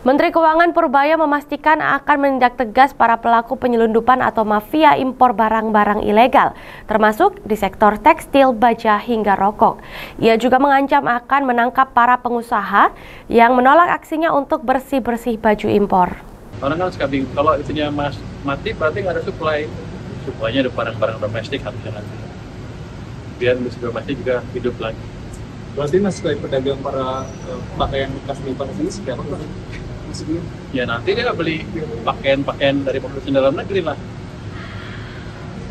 Menteri Keuangan Purbaya memastikan akan menindak tegas para pelaku penyelundupan atau mafia impor barang-barang ilegal, termasuk di sektor tekstil, baja, hingga rokok. Ia juga mengancam akan menangkap para pengusaha yang menolak aksinya untuk bersih-bersih baju impor. Orang kan suka bingung, kalau itunya mati berarti nggak ada supply. Supply-nya ada barang-barang domestik harusnya nanti. Biar industri domestik juga hidup lagi. Berarti mas sebagai pedagang para pakaian bekas di panas ini seperti apa? Ya nanti dia beli pakaian dari produsen dalam negeri lah.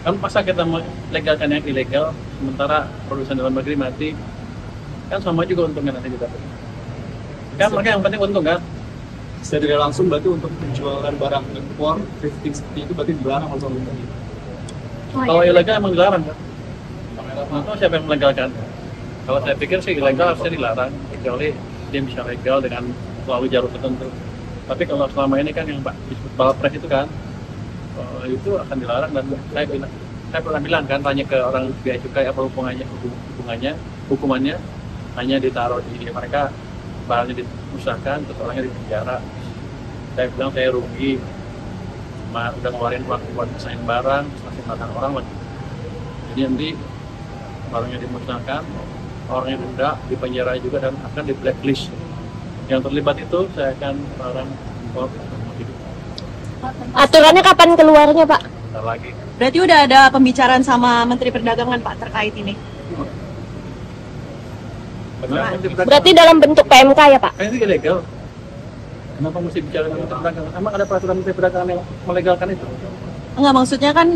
Kan masa kita legalkan yang ilegal, sementara produsen dalam negeri mati, kan sama juga untungnya nanti kita. Kan mereka yang penting untung kan? Secara tidak langsung berarti untuk penjualan barang impor, thrifting seperti itu berarti dilarang oleh pemerintah. Kalau ilegal emang dilarang kan? Nah, siapa yang melegalkan? Kalau saya pikir sih ilegal harusnya dilarang, kecuali dia bisa legal dengan melalui jalur tertentu. Tapi kalau selama ini kan yang disebut balpres itu kan, itu akan dilarang, dan saya pernah bilang kan, tanya ke orang bea cukai apa hukumannya hanya ditaruh di mereka, barangnya dimusnahkan, terus orangnya di penjara. Saya bilang saya rugi, udah ngeluarin uang buat desain barang, masih makan orang lagi. Jadi nanti barangnya dimusnahkan, orangnya denda, di penjara juga, dan akan di blacklist. Yang terlibat itu saya akan larang impor. Aturannya kapan keluarnya, Pak? Bentar lagi. Berarti udah ada pembicaraan sama Menteri Perdagangan, Pak, terkait ini? Berarti dalam bentuk PMK ya, Pak? Ini ilegal. Kenapa mesti bicara dengan Menteri Perdagangan? Emang ada peraturan Menteri Perdagangan yang melegalkan itu? Enggak, maksudnya kan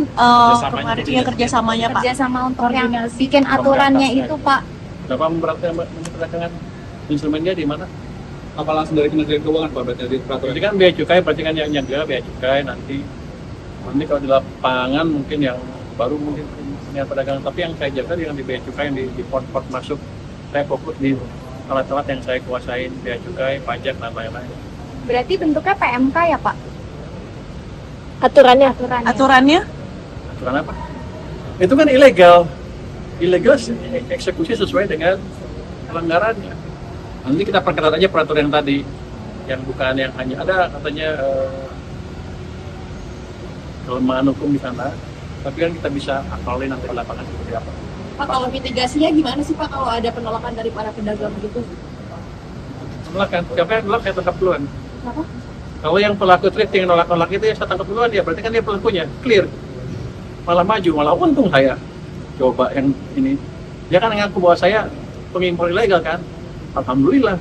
kemarin punya kerjasamanya, Pak. Kerjasama untuk yang bikin aturannya itu, Pak. Berapa memberatkan Menteri Perdagangan? Instrumennya di mana? Apa langsung dari Kementerian Keuangan Pak, berarti dari peraturan? Jadi kan bea cukai, berarti kan yang jaga bea cukai nanti kalau di lapangan mungkin yang baru mungkin punya perdagangan, tapi yang saya jaga yang di bea cukai, yang di port masuk, saya fokus di alat-alat yang saya kuasain, bea cukai, pajak, dan lain-lain. Berarti bentuknya PMK ya, Pak? Aturannya? Aturan apa? Itu kan ilegal eksekusi sesuai dengan pelanggarannya. Nanti kita perketat aja peraturan yang tadi, yang bukan yang hanya ada katanya kelemahan hukum di sana, tapi kan kita bisa akalin nanti di lapangan seperti apa. Pak, kalau mitigasinya gimana sih, Pak, kalau ada penolakan dari para pedagang begitu? Penolakan? Siapa yang nolak, saya tangkap duluan. Kenapa? Kalau yang pelaku thrifting yang nolak itu ya saya tangkap duluan dia, berarti kan dia pelakunya, clear. Malah maju, malah untung saya. Coba yang ini, dia kan ngaku bahwa saya pengimpor ilegal kan. Alhamdulillah.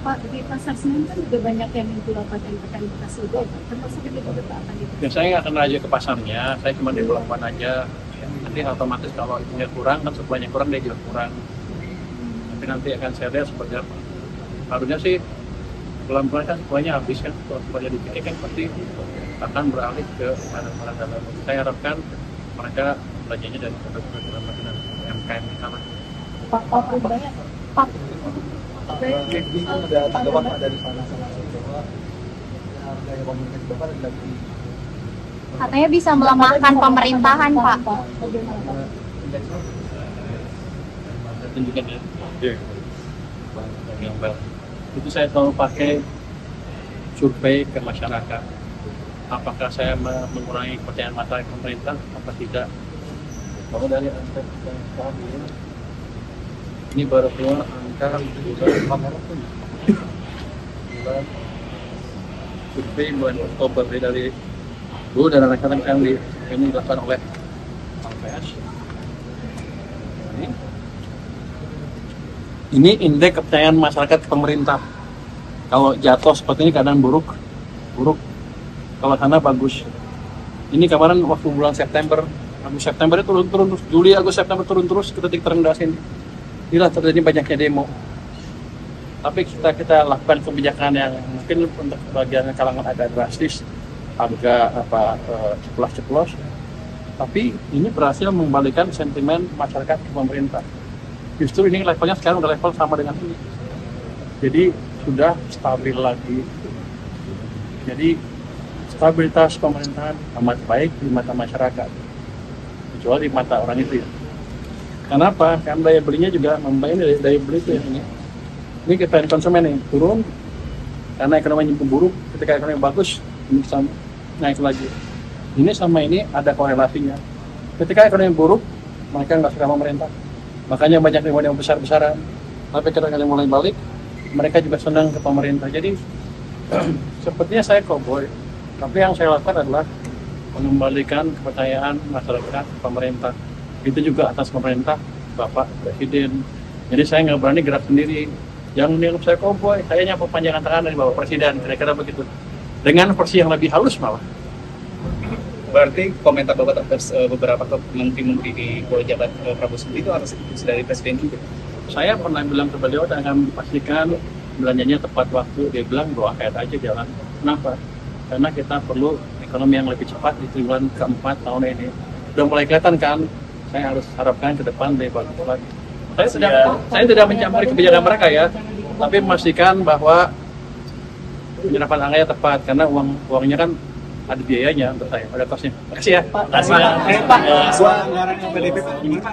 Pak, di pasar Senen kan juga banyak yang menjual pakaian bekas juga, termasuk itu juga akan dibuka. Ya, saya nggak akan aja ke pasarnya, saya cuma di pelabuhan aja. Nanti otomatis kalau itunya kurang, kan supply-nya kurang, dia juga kurang. Tapi nanti akan saya lihat seperti apa. Harusnya sih pelan-pelan kan supply-nya habis kan, kalau supply-nya dipikir kan pasti akan beralih ke barang-barang dalam. Saya harapkan mereka belanjanya dari produk-produk dalam negeri dan UMKM di sana. Pak, banyak. Pak. Ini ada tanggapan Pak dari sana bahwa harga komunikasi Bapak lagi Katanya bisa melemahkan pemerintahan, Pak. Tunjukkan ya. Yang baru. Itu saya selalu pakai survei ke masyarakat. Apakah saya mengurangi kepercayaan masyarakat pemerintah apa tidak? Kalau dari angka ini baru keluar angka bulan survei bulan Oktober dari dulu, dan rekan-rekan yang ini dilakukan oleh LPS. Ini indeks kepercayaan masyarakat ke pemerintah. Kalau jatuh seperti ini kadang buruk. Kalau sana bagus. Ini kemarin waktu bulan September itu turun terus, Juli, Agustus, September turun terus ke titik terendah sini. Inilah terjadi banyaknya demo. Tapi kita lakukan kebijakan yang mungkin untuk bagian kalangan agak drastis, agak ceplos. Tapi ini berhasil membalikan sentimen masyarakat ke pemerintah. Justru ini levelnya sekarang udah level sama dengan ini. Jadi sudah stabil lagi. Jadi stabilitas pemerintahan amat baik di mata masyarakat, kecuali di mata orang itu ya. Kenapa? Karena daya belinya juga membayar daya beli itu ya ini. Ini kita konsumen nih turun karena ekonominya buruk. Ketika ekonomi bagus, ini bisa naik lagi. Ini sama ini ada korelasinya. Ketika ekonomi buruk, mereka nggak suka pemerintah. Makanya banyak yang besar-besaran. Tapi ketika mulai balik, mereka juga senang ke pemerintah. Jadi sepertinya saya cowboy. Tapi yang saya lakukan adalah mengembalikan kepercayaan masyarakat ke pemerintah. Itu juga atas pemerintah, Bapak Presiden. Jadi saya nggak berani gerak sendiri. Yang dianggap saya cowboy, kayaknya perpanjangan tangan dari Bapak Presiden, kira-kira begitu. Dengan versi yang lebih halus malah. Berarti komentar Bapak terhadap beberapa menteri-menteri di bawah jabat Prabowo Subianto itu harus instruksi dari Presiden juga? Saya pernah bilang ke beliau dan akan pastikan belanjanya tepat waktu. Dia bilang bahwa ahead aja jalan. Kenapa? Karena kita perlu ekonomi yang lebih cepat di triwulan keempat tahun ini. Udah mulai kelihatan kan, saya harus harapkan ke depan lebih bagus lagi. Saya tidak mencampuri kebijakan mereka ya, tapi memastikan bahwa penyerapan anggarannya tepat karena uangnya kan ada biayanya untuk saya, ada kosnya. Makasih ya. Pak, anggaran PDB gimana?